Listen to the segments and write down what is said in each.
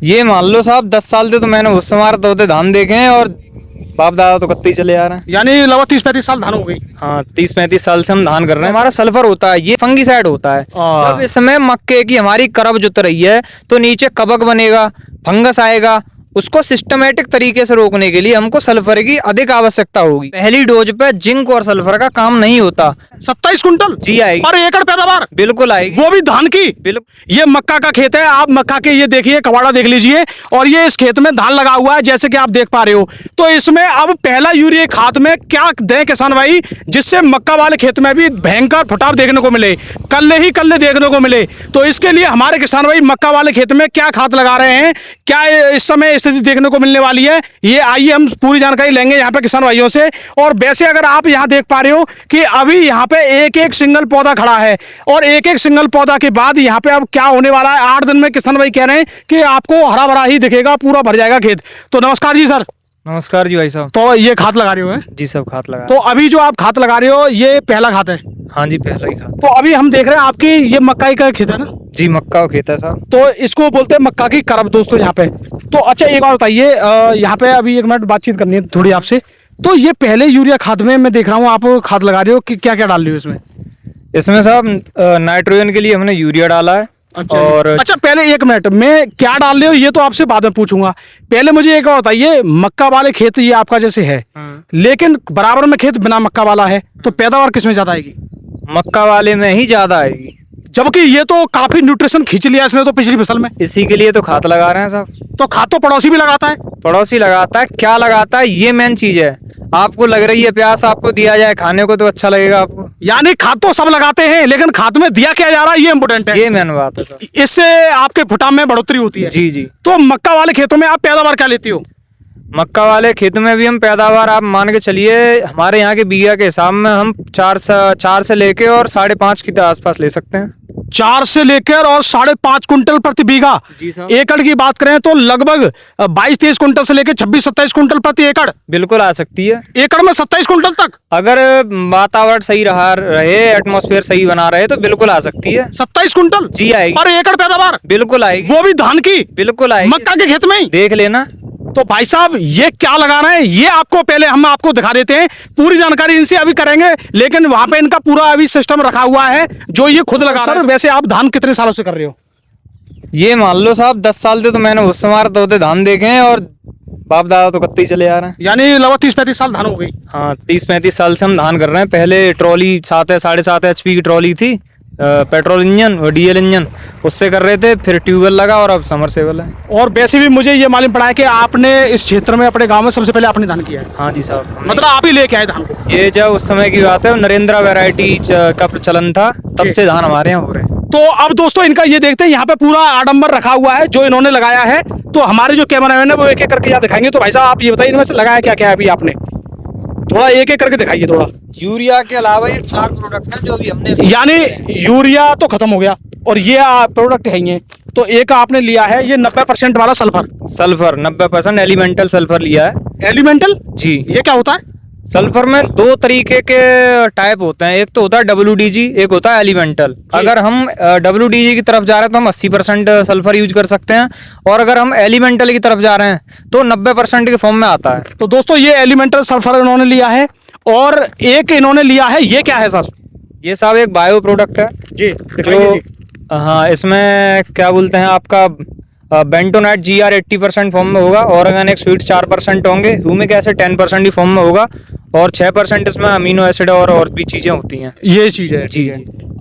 ये मान लो साहब 10 साल से तो मैंने उस समार तोते धान देखे हैं और बाप दादा तो कत्ते ही चले आ रहे हैं। यानी लगभग 30-35 साल धान हो गई। हाँ 30-35 साल से हम धान कर रहे हैं। हमारा सल्फर होता है, ये फंगीसाइड होता है। जब इस समय मक्के की हमारी करब जुत रही है तो नीचे कवक बनेगा, फंगस आएगा, उसको सिस्टमेटिक तरीके से रोकने के लिए हमको सल्फर की अधिक आवश्यकता होगी। पहली डोज पे जिंक और सल्फर का काम नहीं होता। 27 कुंटल जी आएगी और एकड़ पैदावार बिल्कुल आएगी, वो भी धान की। बिल्कुल। ये मक्का का खेत है, आप मक्का के ये देखिए कवाड़ा देख लीजिए और ये इस खेत में धान लगा हुआ है जैसे कि आप देख पा रहे हो। तो इसमें अब पहला यूरिया खाद में क्या दें किसान भाई जिससे मक्का वाले खेत में भी भयंकर फटाव देखने को मिले, कल्ले ही कल्ले देखने को मिले। तो इसके लिए हमारे किसान भाई मक्का वाले खेत में क्या खाद लगा रहे हैं, क्या इस समय स्थिति देखने को मिलने वाली है, ये आइए हम पूरी जानकारी लेंगे यहाँ पे किसान भाइयों से। और वैसे अगर आप यहाँ देख पा रहे हो कि अभी यहाँ पे एक एक सिंगल पौधा खड़ा है और एक एक सिंगल पौधा के बाद यहाँ पे अब क्या होने वाला है, 8 दिन में किसान भाई कह रहे हैं कि आपको हरा भरा ही दिखेगा, पूरा भर जाएगा खेत। तो नमस्कार जी सर। नमस्कार जी भाई साहब। तो ये खाद लगा रहे हो? जी सब खाद लगा। तो अभी जो आप खाद लगा रहे हो ये पहला खाद है? हाँ जी पहला ही खाद। तो अभी हम देख रहे हैं आपकी ये मक्का का खेत है ना? जी मक्का का खेत है साहब। तो इसको बोलते हैं मक्का की करब दोस्तों यहाँ पे। तो अच्छा एक बात बताइए, यहाँ पे अभी 1 मिनट बातचीत करनी है थोड़ी आपसे। तो ये पहले यूरिया खाद में मैं देख रहा हूँ आप खाद लगा रहे हो कि क्या क्या डाल रहे हो इसमें? इसमें साहब नाइट्रोजन के लिए हमने यूरिया डाला है। अच्छा और अच्छा पहले 1 मिनट में क्या डाल रहे हो ये तो आपसे बाद में पूछूंगा। पहले मुझे एक बात बताइए, मक्का वाले खेत ये आपका जैसे है लेकिन बराबर में खेत बिना मक्का वाला है तो पैदावार किसमें ज्यादा आएगी? मक्का वाले में ही ज्यादा आएगी, जबकि ये तो काफी न्यूट्रिशन खींच लिया इसने तो पिछली फसल में। इसी के लिए तो खाद लगा रहे हैं साहब। तो खाद तो पड़ोसी भी लगाता है? पड़ोसी लगाता है, क्या लगाता है ये मेन चीज है। आपको लग रही है प्यास, आपको दिया जाए खाने को तो अच्छा लगेगा आपको। यानी खाद तो सब लगाते हैं लेकिन खाद में दिया क्या जा रहा है ये इम्पोर्टेंट है। ये मेन बात है सर। इससे आपके फुटाव में बढ़ोतरी होती है। जी जी। तो मक्का वाले खेतों में आप पैदावार क्या लेती हो? मक्का वाले खेत में भी हम पैदावार आप मान के चलिए हमारे यहाँ के बीघा के हिसाब में हम 4 से लेके और 5.5 के आसपास ले सकते हैं। 4 से लेकर और 5.5 कुंटल प्रति बीघा। जी साहब। एकड़ की बात करें तो लगभग 22-23 कुंटल से लेकर 26-27 कुंटल प्रति एकड़ बिल्कुल आ सकती है। एकड़ में 27 कुंटल तक अगर वातावरण सही रहे, एटमॉस्फेयर सही बना रहे तो बिल्कुल आ सकती है। 27 कुंटल जी आएगी। और एकड़ पैदावार बिल्कुल आएगी, वो भी धान की। बिल्कुल आएगी, मक्का के खेत में ही देख लेना। तो भाई साहब ये क्या लगा रहे हैं ये आपको पहले हम आपको दिखा देते हैं, पूरी जानकारी इनसे अभी करेंगे। लेकिन वहां पे इनका पूरा अभी सिस्टम रखा हुआ है जो ये खुद लगा। सर वैसे आप धान कितने सालों से कर रहे हो? ये मान लो साहब 10 साल से तो मैंने उस समार तोते धान देखे हैं और बाप दादा तो कत्ते ही चले आ रहे हैं। यानी लगभग 30-35 साल धान हो गई। हाँ 30-35 साल से हम धान कर रहे हैं। पहले ट्रॉली 7.5 HP की ट्रॉली थी, पेट्रोल इंजन और डीजल इंजन, उससे कर रहे थे, फिर ट्यूबवेल लगा और अब समरसेबल है। और वैसे भी मुझे ये मालूम पड़ा है कि आपने इस क्षेत्र में अपने गांव में सबसे पहले आपने धान किया है। हाँ जी साहब। मतलब आप ही लेके आए धान को? ये जब उस समय की बात है, नरेंद्र वैरायटी का प्रचलन था, तब से धान हमारे यहाँ हो रहे हैं। तो अब दोस्तों इनका ये देखते हैं, यहाँ पे पूरा आडंबर रखा हुआ है जो इन्होंने लगाया है। तो हमारे जो कैमरामैन है वो एक एक करके यहाँ दिखाएंगे। तो भाई साहब आप ये बताइए इनमें से लगाया क्या क्या है अभी आपने, थोड़ा एक एक करके दिखाइए थोड़ा। यूरिया के अलावा ये 4 प्रोडक्ट हैं जो अभी हमने, यानी यूरिया तो खत्म हो गया और ये प्रोडक्ट है ये। तो एक आपने लिया है ये 90% वाला सल्फर 90% एलिमेंटल सल्फर लिया है। एलिमेंटल जी। ये क्या होता है? सल्फर में 2 तरीके के टाइप होते हैं, एक तो होता है WDG, एक होता है एलिमेंटल। अगर हम WDG की तरफ जा रहे हैं तो हम 80% सल्फर यूज कर सकते हैं, और अगर हम एलिमेंटल की तरफ जा रहे हैं तो 90% के फॉर्म में आता है। तो दोस्तों ये एलिमेंटल सल्फर इन्होंने लिया है और एक इन्होंने लिया है, ये क्या है सर? ये साहब एक बायो प्रोडक्ट है जी जो, हाँ इसमें क्या बोलते हैं आपका बेंटोनाइट GR 80% फॉर्म में होगा, ऑर्गेनिक स्वीट्स 4% होंगे, ह्यूमिक एसिड 10% ही फॉर्म में होगा, और 6% इसमें अमीनो एसिड और भी चीजें होती हैं। ये चीज है जी।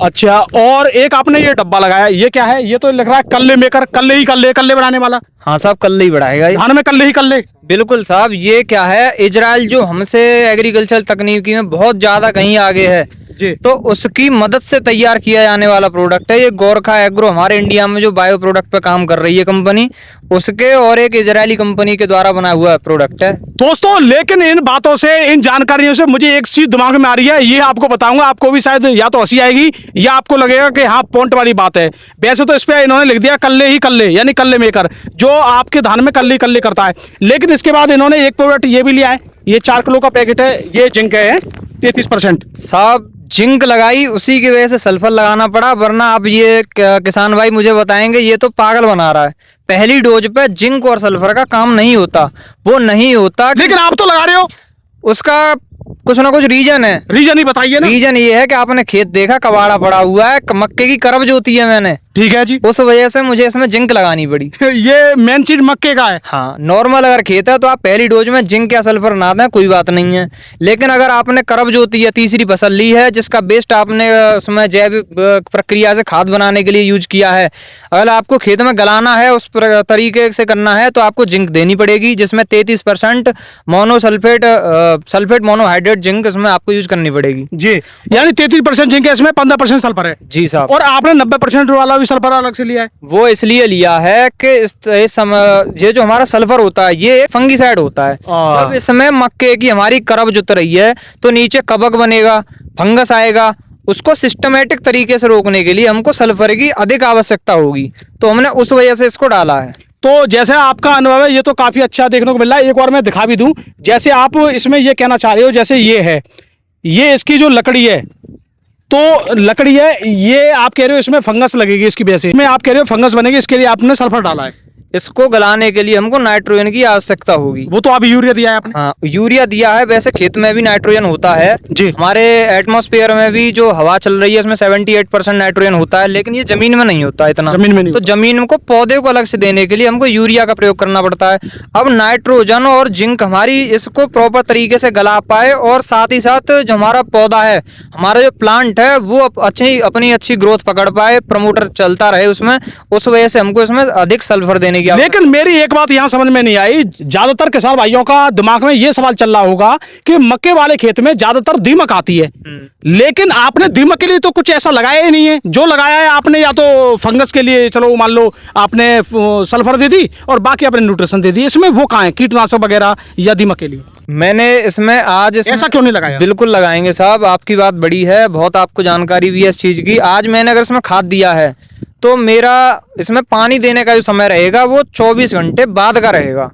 अच्छा, और एक आपने ये डब्बा लगाया, ये क्या है? ये तो लिख रहा है कल्ले मेकर, कल्ले बनाने वाला। हाँ साहब कल्ले ही बढ़ाएगा ये। धान में कल्ले। बिल्कुल साहब। ये क्या है, इजराइल जो हमसे एग्रीकल्चर तकनीकी में बहुत ज्यादा कहीं आगे है जी, तो उसकी मदद से तैयार किया जाने वाला प्रोडक्ट है ये। गोरखा एग्रो हमारे इंडिया में जो बायो प्रोडक्ट पे काम कर रही है कंपनी, उसके और एक इजरायली कंपनी के द्वारा बना हुआ प्रोडक्ट है दोस्तों। लेकिन इन बातों से, इन जानकारियों से मुझे एक चीज दिमाग में आ रही है, ये आपको बताऊंगा, आपको भी शायद या तो हंसी आएगी या आपको लगेगा कि हाँ पॉइंट वाली बात है। वैसे तो इस पे इन्होंने लिख दिया कल्ले यानी कल्ले मेकर, जो आपके धान में कल्ले करता है। लेकिन इसके बाद इन्होंने एक प्रोडक्ट ये भी लिया है, ये 4 किलो का पैकेट है, ये जिंक है 33%। साहब। जिंक लगाई, उसी की वजह से सल्फर लगाना पड़ा, वरना अब ये किसान भाई मुझे बताएंगे ये तो पागल बना रहा है। पहली डोज पे जिंक और सल्फर का काम नहीं होता, वो नहीं होता। लेकिन आप तो लगा रहे हो। उसका कुछ ना कुछ रीजन है। रीजन ही बताइए ना। रीजन ये है कि आपने खेत देखा, कबाड़ा पड़ा हुआ है, मक्के की करब जोती है मैंने, ठीक है जी, उस वजह से मुझे इसमें जिंक लगानी पड़ी। ये मेन चीज मक्के का है। हाँ, नॉर्मल अगर खेत है तो आप पहली डोज में जिंक या सल्फर ना दें, कोई बात नहीं है। लेकिन अगर आपने करब जोती या तीसरी फसल ली है जिसका बेस्ट आपने उसमें जैविक प्रक्रिया से खाद बनाने के लिए यूज किया है, अगर आपको खेत में गलाना है उस तरीके से करना है तो आपको जिंक देनी पड़ेगी, जिसमें 33% मोनोसल्फेट सल्फेट मोनोहाइड्रेट जिंक इसमें आपको यूज करनी पड़ेगी जी। यानी 33% जिंक है, इसमें 15% सल्फर है जी साहब। और आपने 90% वाला भी सल्फर अलग से लिया है। वो इसलिए लिया है कि इस समय ये जो हमारा सल्फर होता है ये फंगीसाइड होता है। जब इसमें मक्के की हमारी करब जुत रही है तो नीचे कवक बनेगा, फंगस आएगा, उसको सिस्टमेटिक तरीके से रोकने के लिए हमको सल्फर की अधिक आवश्यकता होगी, तो हमने उस वजह से इसको डाला है। तो जैसे आपका अनुभव है ये तो काफी अच्छा देखने को मिल रहा है। एक बार मैं दिखा भी दूं, जैसे आप इसमें ये कहना चाह रहे हो, जैसे ये है, ये इसकी जो लकड़ी है, तो लकड़ी है, ये आप कह रहे हो इसमें फंगस लगेगी इसकी वजह से, इसमें आप कह रहे हो फंगस बनेगी, इसके लिए आपने सल्फर डाला है। इसको गलाने के लिए हमको नाइट्रोजन की आवश्यकता होगी। वो तो अभी यूरिया दिया है आपने। हाँ, यूरिया दिया है। वैसे खेत में भी नाइट्रोजन होता है जी। हमारे एटमॉस्फेयर में भी जो हवा चल रही है उसमें 78% नाइट्रोजन होता है, लेकिन ये जमीन में नहीं होता इतना। जमीन में नहीं तो जमीन को पौधे को अलग से देने के लिए हमको यूरिया का प्रयोग करना पड़ता है। अब नाइट्रोजन और जिंक हमारी इसको प्रॉपर तरीके से गला पाए और साथ ही साथ जो हमारा पौधा है, हमारा जो प्लांट है वो अपनी अच्छी ग्रोथ पकड़ पाए, प्रमोटर चलता रहे उसमें, उस वजह से हमको इसमें अधिक सल्फर देने की। लेकिन मेरी एक बात यहाँ समझ में नहीं आई, ज्यादातर किसान भाइयों का दिमाग में ये सवाल चल रहा होगा कि मक्के वाले खेत में ज्यादातर दीमक आती है, लेकिन आपने दीमक के लिए तो कुछ ऐसा लगाया ही नहीं है। जो लगाया है आपने या तो फंगस के लिए, चलो मान लो आपने सल्फर दे दी और बाकी आपने न्यूट्रिशन दे दी, इसमें वो कहाँ है कीटनाशक वगैरह या दीमक के लिए? मैंने इसमें आज ऐसा क्यों नहीं लगाया? बिल्कुल लगाएंगे साहब, आपकी बात बड़ी है, बहुत आपको जानकारी भी है इस चीज की। आज मैंने अगर इसमें खाद दिया है तो मेरा इसमें पानी देने का जो समय रहेगा वो 24 घंटे बाद का रहेगा।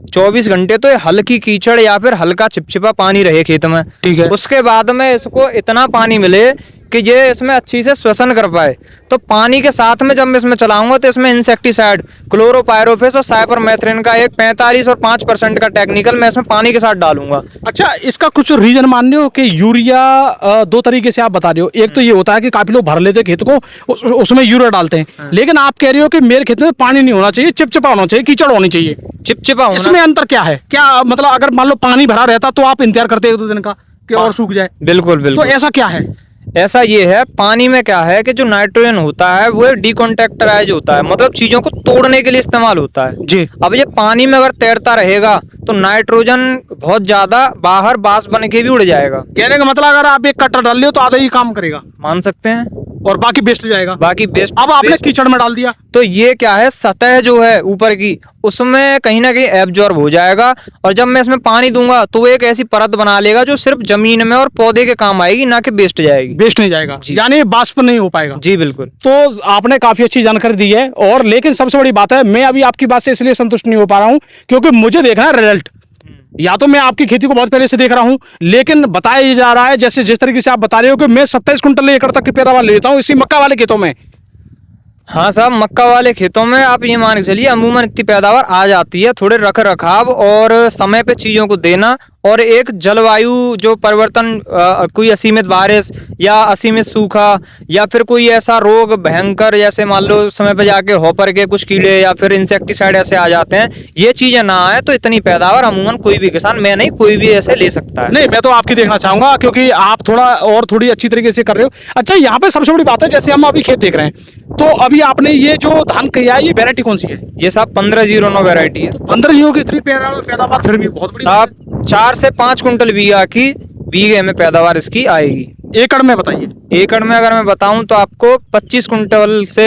24 घंटे तो हल्की कीचड़ या फिर हल्का चिपचिपा पानी रहे खेत में, ठीक है। उसके बाद में इसको इतना पानी मिले कि ये इसमें अच्छी से श्वसन कर पाए। तो पानी के साथ में जब मैं इसमें चलाऊंगा तो इसमें इंसेक्टिसाइड क्लोरोपायरोफेस और साइपरमेथ्रिन का एक 45 और 5% का टेक्निकल मैं इसमें पानी के साथ डालूंगा। अच्छा, इसका कुछ रीजन मान रहे हो कि यूरिया दो तरीके से आप बता रहे हो। एक तो ये होता है कि काफी लोग भर लेते हैं खेत को, उसमें यूरिया डालते हैं, लेकिन आप कह रहे हो कि मेरे खेत में पानी नहीं होना चाहिए, चिपचिपा होना चाहिए, कीचड़ होनी चाहिए। चिपचिपा होना, इसमें अंतर क्या है? क्या मतलब अगर मान लो पानी भरा रहता तो आप इंतजार करते 1-2 दिन का कि और सूख जाए? बिल्कुल तो बिल्कुल। ऐसा क्या है? ऐसा ये है, पानी में क्या है कि जो नाइट्रोजन होता है वो डिकॉन्ट्रैक्टराइज होता है, मतलब चीजों को तोड़ने के लिए इस्तेमाल होता है जी। अब ये पानी में अगर तैरता रहेगा तो नाइट्रोजन बहुत ज्यादा बाहर बांस बन के भी उड़ जाएगा। कहने का मतलब अगर आप एक कट्टा डाल लियो तो आधा ही काम करेगा, मान सकते हैं, और बाकी वेस्ट जाएगा। बाकी बेस्ट। अब आपने कीचड़ में डाल दिया तो ये क्या है, सतह जो है ऊपर की उसमें कहीं ना कहीं एब्जॉर्ब हो जाएगा, और जब मैं इसमें पानी दूंगा तो वो एक ऐसी परत बना लेगा जो सिर्फ जमीन में और पौधे के काम आएगी, ना कि वेस्ट जाएगी। वेस्ट नहीं जाएगा, यानी वाष्प नहीं हो पाएगा। जी बिल्कुल। तो आपने काफी अच्छी जानकारी दी है, और लेकिन सबसे बड़ी बात है, मैं अभी आपकी बात से इसलिए संतुष्ट नहीं हो पा रहा हूं क्योंकि मुझे देखना है रिजल्ट। या तो मैं आपकी खेती को बहुत पहले से देख रहा हूं, लेकिन बताया ये जा रहा है जैसे जिस तरीके से आप बता रहे हो कि मैं 27 कुंटल एकड़ तक की पैदावार लेता हूं इसी मक्का वाले खेतों में। हाँ साहब, मक्का वाले खेतों में आप ये मान के चलिए अमूमन इतनी पैदावार आ जाती है। थोड़े रख रखाव और समय पे चीज़ों को देना, और एक जलवायु जो परिवर्तन, कोई असीमित बारिश या असीमित सूखा या फिर कोई ऐसा रोग भयंकर, जैसे मान लो समय पे जाके हॉपर के कुछ कीड़े या फिर इंसेक्टिसाइड ऐसे आ जाते हैं, ये चीज़ें ना आए तो इतनी पैदावार अमूमन कोई भी किसान, मैं नहीं कोई भी ऐसे ले सकता है। नहीं, मैं तो आपकी देखना चाहूंगा क्योंकि आप थोड़ी अच्छी तरीके से कर रहे हो। अच्छा, यहाँ पे सबसे बड़ी बात है, जैसे हम अभी खेत देख रहे हैं तो अभी आपने ये जो धान किया है ये वैरायटी कौन सी है? ये साहब 1509 वैरायटी है। 15 की इतनी पैदावार फिर भी बहुत बड़ी साहब 4 से 5 कुंटल बीघे में पैदावार इसकी आएगी। एकड़ में बताइए। एकड़ में अगर मैं बताऊं तो आपको 25 कुंटल से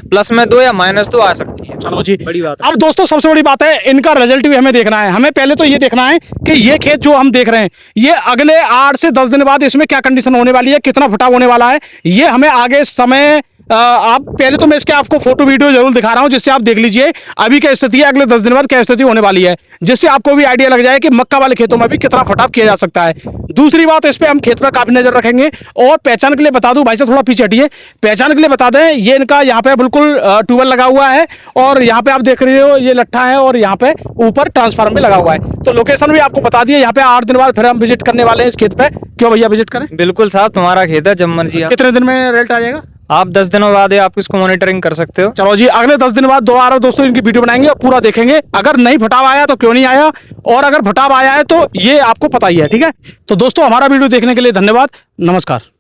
प्लस में 2 या माइनस 2 आ सकती है। चलो जी, बड़ी बात है। अब दोस्तों सबसे बड़ी बात है, इनका रिजल्ट भी हमें देखना है। हमें पहले तो ये देखना है कि ये खेत जो हम देख रहे हैं ये अगले 8 से 10 दिन बाद इसमें क्या कंडीशन होने वाली है, कितना फुटाव होने वाला है, ये हमें आगे समय आप पहले तो मैं इसके आपको फोटो वीडियो जरूर दिखा रहा हूं, जिससे आप देख लीजिए अभी क्या स्थिति है, अगले 10 दिन बाद क्या स्थिति होने वाली है, जिससे आपको भी आइडिया लग जाए कि मक्का वाले खेतों में भी कितना फटाफ किया जा सकता है। दूसरी बात, इस पे हम खेत पर काफी नजर रखेंगे। और पहचान के लिए बता दूं, भाई साहब थोड़ा पीछे हटिए, पहचान के लिए बता दें, ये इनका यहाँ पे बिल्कुल ट्यूबवेल लगा हुआ है और यहाँ पे आप देख रहे हो ये लट्ठा है और यहाँ पे ऊपर ट्रांसफार्मर भी लगा हुआ है। तो लोकेशन भी आपको बता दिया, यहाँ पे 8 दिन बाद फिर हम विजिट करने वाले हैं इस खेत पे। क्यों भैया विजिट करें? बिल्कुल साहब, तुम्हारा खेत है, जब मर्जी आप। कितने दिन में रिजल्ट आ जाएगा? आप 10 दिनों बाद आप इसको मॉनिटरिंग कर सकते हो। चलो जी, अगले 10 दिन बाद दोबारा दोस्तों इनकी वीडियो बनाएंगे और पूरा देखेंगे। अगर नहीं फटाव आया तो क्यों नहीं आया, और अगर फटाव आया है तो ये आपको पता ही है, ठीक है। तो दोस्तों हमारा वीडियो देखने के लिए धन्यवाद, नमस्कार।